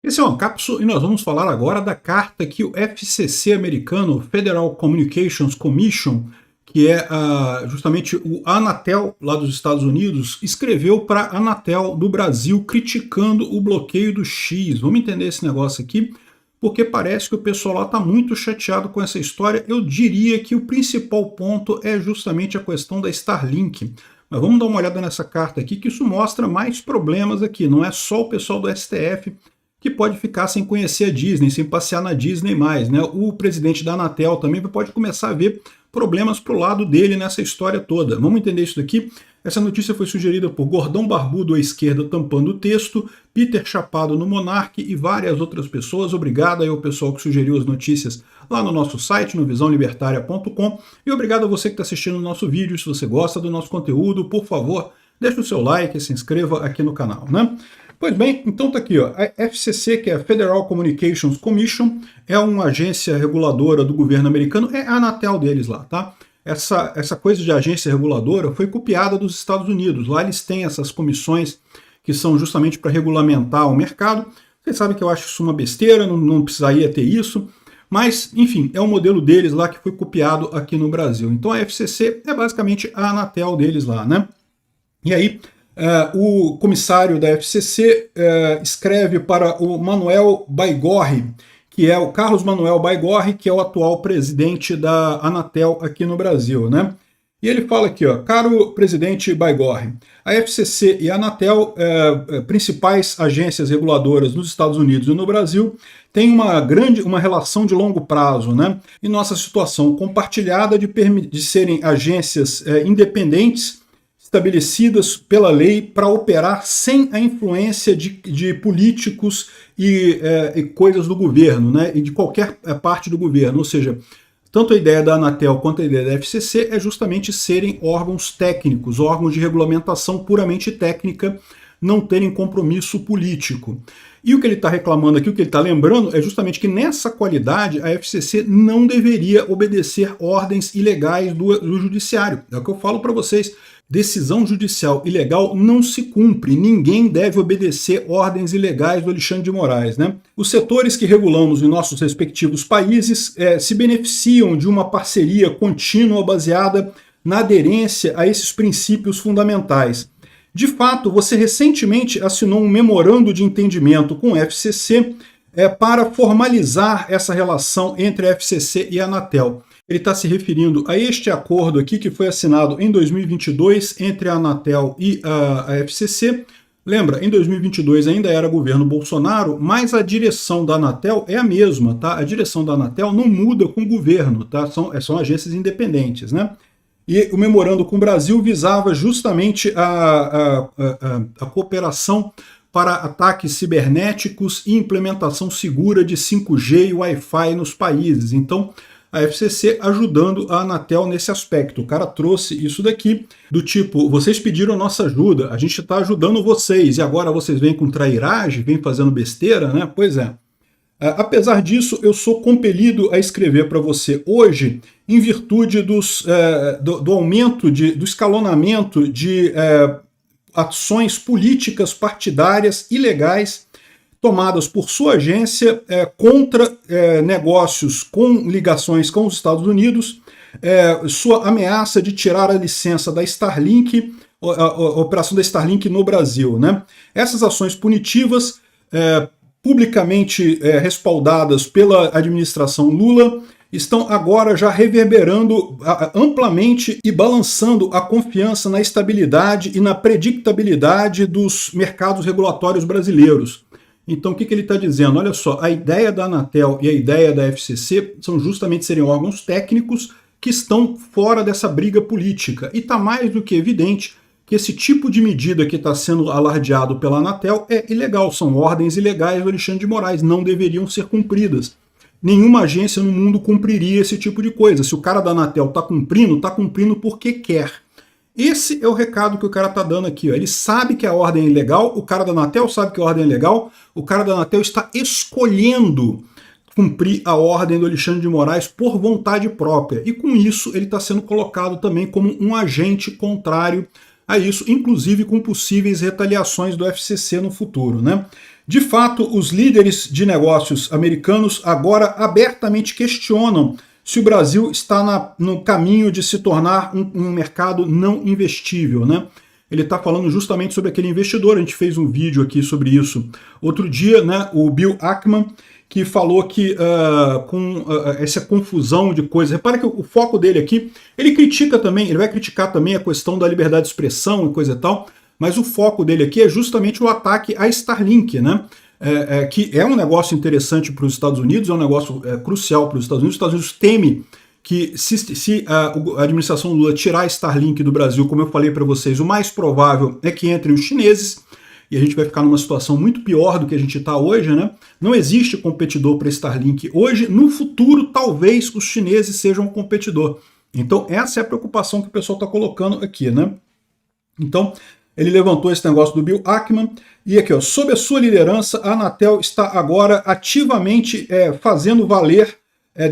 Esse é o Ancapsu e nós vamos falar agora da carta que o FCC americano, Federal Communications Commission, que é justamente o Anatel lá dos Estados Unidos, escreveu para a Anatel do Brasil criticando o bloqueio do X. Vamos entender esse negócio aqui, porque parece que o pessoal lá está muito chateado com essa história. Eu diria que o principal ponto é justamente a questão da Starlink. Mas vamos dar uma olhada nessa carta aqui, que isso mostra mais problemas aqui. Não é só o pessoal do STF que pode ficar sem conhecer a Disney, sem passear na Disney mais, né? O presidente da Anatel também pode começar a ver problemas para o lado dele nessa história toda. Vamos entender isso daqui? Essa notícia foi sugerida por Gordão Barbudo à esquerda tampando o texto, Peter Chapado no Monark e várias outras pessoas. Obrigado aí ao pessoal que sugeriu as notícias lá no nosso site, no visãolibertaria.com, e obrigado a você que está assistindo o nosso vídeo. Se você gosta do nosso conteúdo, por favor, deixe o seu like e se inscreva aqui no canal, né? Pois bem, então tá aqui, ó, a FCC, que é a Federal Communications Commission, é uma agência reguladora do governo americano, é a Anatel deles lá, tá? Essa coisa de agência reguladora foi copiada dos Estados Unidos. Lá eles têm essas comissões que são justamente para regulamentar o mercado. Vocês sabem que eu acho isso uma besteira, não precisaria ter isso, mas, enfim, é o modelo deles lá que foi copiado aqui no Brasil. Então a FCC é basicamente a Anatel deles lá, né? E aí, o comissário da FCC escreve para o Manuel Baigorre, que é o Carlos Manuel Baigorre, que é o atual presidente da Anatel aqui no Brasil, né? E ele fala aqui, ó, caro presidente Baigorre, a FCC e a Anatel, principais agências reguladoras nos Estados Unidos e no Brasil, têm uma relação de longo prazo, né? E nossa situação compartilhada de serem agências independentes, estabelecidas pela lei para operar sem a influência de políticos e coisas do governo, né, e de qualquer parte do governo. Ou seja, tanto a ideia da Anatel quanto a ideia da FCC é justamente serem órgãos técnicos, órgãos de regulamentação puramente técnica, não terem compromisso político. E o que ele está reclamando aqui, o que ele está lembrando, é justamente que nessa qualidade a FCC não deveria obedecer ordens ilegais do judiciário. É o que eu falo para vocês. Decisão judicial ilegal não se cumpre, ninguém deve obedecer ordens ilegais do Alexandre de Moraes, né? Os setores que regulamos em nossos respectivos países se beneficiam de uma parceria contínua baseada na aderência a esses princípios fundamentais. De fato, você recentemente assinou um memorando de entendimento com o FCC para formalizar essa relação entre a FCC e a Anatel. Ele está se referindo a este acordo aqui que foi assinado em 2022 entre a Anatel e a FCC. Lembra, em 2022 ainda era governo Bolsonaro, mas a direção da Anatel é a mesma, tá? A direção da Anatel não muda com o governo, tá? São agências independentes, né? E o memorando com o Brasil visava justamente a cooperação para ataques cibernéticos e implementação segura de 5G e Wi-Fi nos países. Então, a FCC ajudando a Anatel nesse aspecto. O cara trouxe isso daqui, do tipo, vocês pediram nossa ajuda, a gente está ajudando vocês, e agora vocês vêm com trairagem, vêm fazendo besteira, né? Pois é. Apesar disso, eu sou compelido a escrever para você hoje, em virtude do aumento, do escalonamento de ações políticas partidárias ilegais tomadas por sua agência contra negócios com ligações com os Estados Unidos, sua ameaça de tirar a licença da Starlink, a operação da Starlink no Brasil, né? Essas ações punitivas, publicamente respaldadas pela administração Lula, estão agora já reverberando amplamente e balançando a confiança na estabilidade e na predictabilidade dos mercados regulatórios brasileiros. Então, o que ele está dizendo? Olha só, a ideia da Anatel e a ideia da FCC são justamente serem órgãos técnicos que estão fora dessa briga política. E está mais do que evidente que esse tipo de medida que está sendo alardeado pela Anatel é ilegal, são ordens ilegais do Alexandre de Moraes, não deveriam ser cumpridas. Nenhuma agência no mundo cumpriria esse tipo de coisa. Se o cara da Anatel está cumprindo porque quer. Esse é o recado que o cara está dando aqui. Ó. Ele sabe que a ordem é ilegal, o cara da Anatel sabe que a ordem é ilegal, o cara da Anatel está escolhendo cumprir a ordem do Alexandre de Moraes por vontade própria. E com isso ele está sendo colocado também como um agente contrário a isso, inclusive com possíveis retaliações do FCC no futuro, né? De fato, os líderes de negócios americanos agora abertamente questionam se o Brasil está no caminho de se tornar um mercado não investível, né? Ele está falando justamente sobre aquele investidor, a gente fez um vídeo aqui sobre isso outro dia, né? O Bill Ackman, que falou que com essa confusão de coisas, repara que o foco dele aqui, ele critica também, ele vai criticar também a questão da liberdade de expressão e coisa e tal, mas o foco dele aqui é justamente o ataque à Starlink, né? Que é um negócio interessante para os Estados Unidos, é um negócio crucial para os Estados Unidos. Os Estados Unidos teme que se a administração Lula tirar a Starlink do Brasil, como eu falei para vocês, o mais provável é que entrem os chineses, e a gente vai ficar numa situação muito pior do que a gente está hoje, né? Não existe competidor para Starlink hoje. No futuro, talvez os chineses sejam um competidor. Então, essa é a preocupação que o pessoal está colocando aqui, né? Então, ele levantou esse negócio do Bill Ackman. E aqui, ó, sob a sua liderança, a Anatel está agora ativamente fazendo valer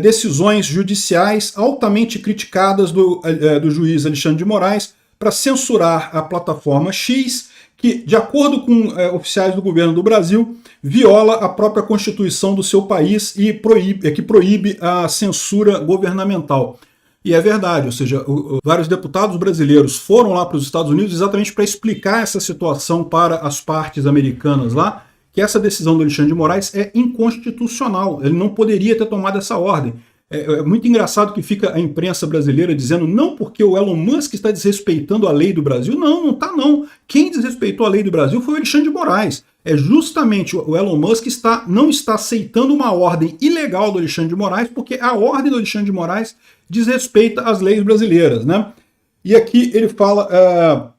decisões judiciais altamente criticadas do juiz Alexandre de Moraes para censurar a plataforma X, que, de acordo com oficiais do governo do Brasil, viola a própria Constituição do seu país e que proíbe a censura governamental. E é verdade, ou seja, vários deputados brasileiros foram lá para os Estados Unidos exatamente para explicar essa situação para as partes americanas lá, que essa decisão do Alexandre de Moraes é inconstitucional, ele não poderia ter tomado essa ordem. É muito engraçado que fica a imprensa brasileira dizendo não porque o Elon Musk está desrespeitando a lei do Brasil. Não, não está não. Quem desrespeitou a lei do Brasil foi o Alexandre de Moraes. É justamente o Elon Musk não está aceitando uma ordem ilegal do Alexandre de Moraes, porque a ordem do Alexandre de Moraes desrespeita as leis brasileiras, né? E aqui ele fala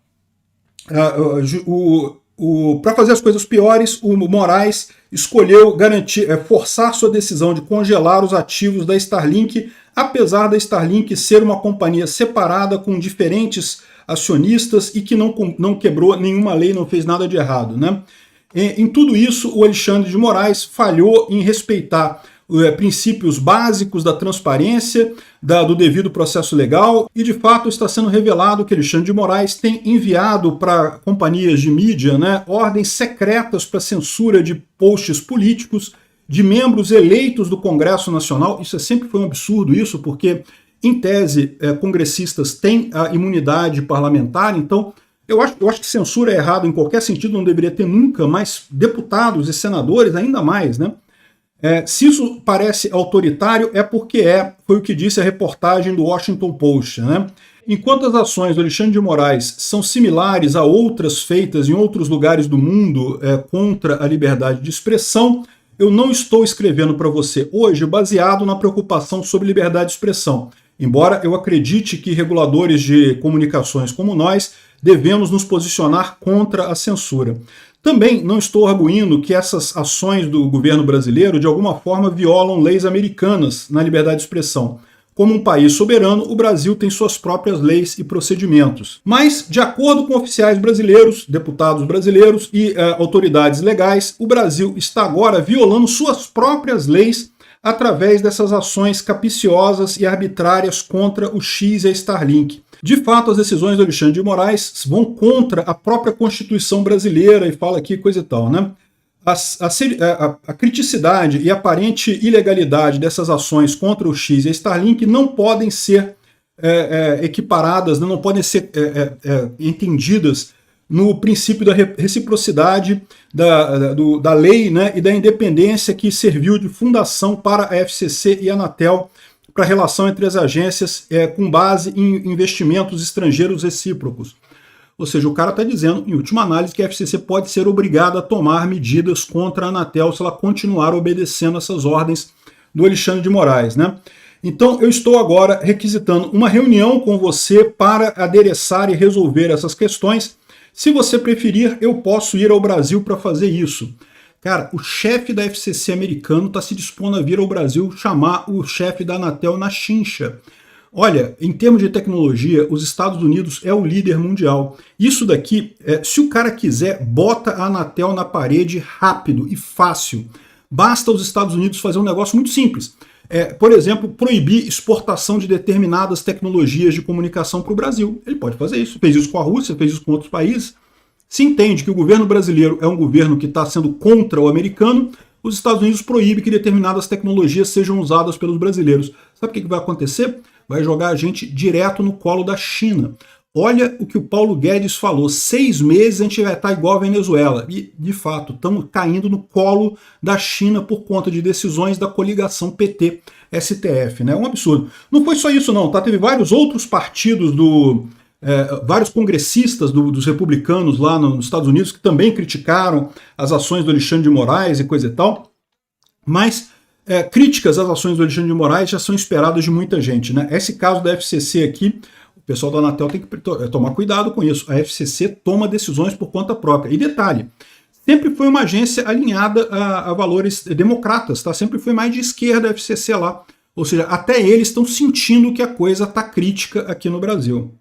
para fazer as coisas piores, o Moraes escolheu forçar sua decisão de congelar os ativos da Starlink, apesar da Starlink ser uma companhia separada com diferentes acionistas e que não quebrou nenhuma lei, não fez nada de errado, né? Em tudo isso, o Alexandre de Moraes falhou em respeitar princípios básicos da transparência, do devido processo legal, e de fato está sendo revelado que Alexandre de Moraes tem enviado para companhias de mídia, né, ordens secretas para censura de posts políticos de membros eleitos do Congresso Nacional. Isso sempre foi um absurdo, isso, porque, em tese, congressistas têm a imunidade parlamentar, então eu acho que censura é errado em qualquer sentido, não deveria ter nunca, mas deputados e senadores ainda mais, né? Se isso parece autoritário, é porque foi o que disse a reportagem do Washington Post, né? Enquanto as ações do Alexandre de Moraes são similares a outras feitas em outros lugares do mundo contra a liberdade de expressão, eu não estou escrevendo para você hoje baseado na preocupação sobre liberdade de expressão. Embora eu acredite que reguladores de comunicações como nós devemos nos posicionar contra a censura. Também não estou arguindo que essas ações do governo brasileiro de alguma forma violam leis americanas na liberdade de expressão. Como um país soberano, o Brasil tem suas próprias leis e procedimentos. Mas, de acordo com oficiais brasileiros, deputados brasileiros e autoridades legais, o Brasil está agora violando suas próprias leis através dessas ações capciosas e arbitrárias contra o X e a Starlink. De fato, as decisões do Alexandre de Moraes vão contra a própria Constituição brasileira, e fala aqui coisa e tal, né? A criticidade e aparente ilegalidade dessas ações contra o X e a Starlink não podem ser equiparadas, não podem ser entendidas no princípio da reciprocidade da lei, né, e da independência que serviu de fundação para a FCC e a Anatel, para a relação entre as agências com base em investimentos estrangeiros recíprocos. Ou seja, o cara está dizendo, em última análise, que a FCC pode ser obrigada a tomar medidas contra a Anatel se ela continuar obedecendo essas ordens do Alexandre de Moraes, né? Então, eu estou agora requisitando uma reunião com você para adereçar e resolver essas questões. Se você preferir, eu posso ir ao Brasil para fazer isso. Cara, o chefe da FCC americano está se dispondo a vir ao Brasil chamar o chefe da Anatel na chincha. Olha, em termos de tecnologia, os Estados Unidos é o líder mundial. Isso daqui, se o cara quiser, bota a Anatel na parede rápido e fácil. Basta os Estados Unidos fazer um negócio muito simples. Por exemplo, proibir exportação de determinadas tecnologias de comunicação para o Brasil. Ele pode fazer isso. Fez isso com a Rússia, fez isso com outros países. Se entende que o governo brasileiro é um governo que está sendo contra o americano, os Estados Unidos proíbem que determinadas tecnologias sejam usadas pelos brasileiros. Sabe o que vai acontecer? Vai jogar a gente direto no colo da China. Olha o que o Paulo Guedes falou, 6 meses a gente vai estar igual a Venezuela. E, de fato, estamos caindo no colo da China por conta de decisões da coligação PT-STF, né? É um absurdo. Não foi só isso não, tá? Teve vários outros partidos vários congressistas dos republicanos lá nos Estados Unidos que também criticaram as ações do Alexandre de Moraes e coisa e tal, mas críticas às ações do Alexandre de Moraes já são esperadas de muita gente, né? Esse caso da FCC aqui, o pessoal da Anatel tem que tomar cuidado com isso. A FCC toma decisões por conta própria. E detalhe, sempre foi uma agência alinhada a valores democratas, tá? Sempre foi mais de esquerda a FCC lá. Ou seja, até eles estão sentindo que a coisa está crítica aqui no Brasil.